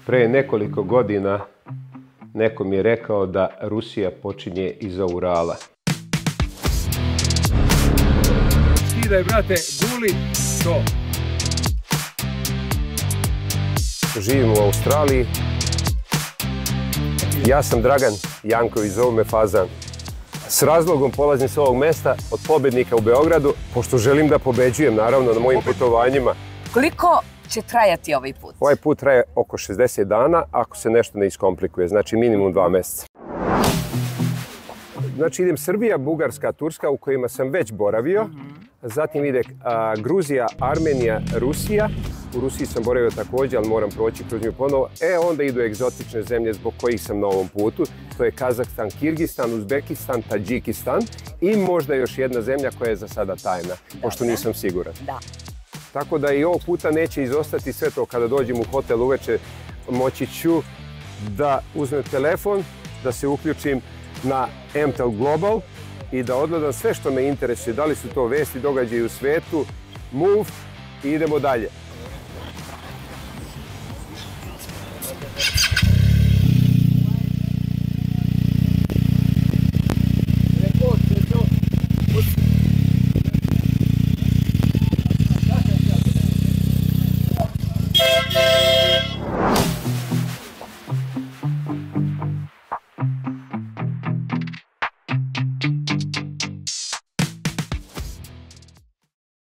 Pre nekoliko godina neko mi je rekao da Rusija počinje iza Urala. Skidaj, brate, guli to. Živim u Australiji. Ja sam Dragan Janković, zovu me Fazan. S razlogom polazim sa ovog mesta od pobednika u Beogradu, pošto želim da pobeđujem, naravno, na mojim putovanjima. Koliko će trajati ovaj put? Ovaj put traje oko 60 dana, ako se nešto ne iskomplikuje, znači minimum 2 meseca. Znači idem Srbija, Bugarska, Turska, u kojima sam već boravio. Zatim ide Gruzija, Armenija, Rusija. U Rusiji sam boravio također, ali moram proći kroz nju ponovo. Onda idu egzotične zemlje zbog kojih sam na ovom putu. To je Kazahstan, Kirgistan, Uzbekistan, Tadžikistan i možda još jedna zemlja koja je za sada tajna, pošto nisam siguran. Tako da i ovog puta neće izostati sve to. Kada dođem u hotel uveče, moći ću da uzmem telefon, da se uključim na MTEL Global i da odgledam sve što me interesuje. Da li su to vesti, događaji u svetu, move i idemo dalje.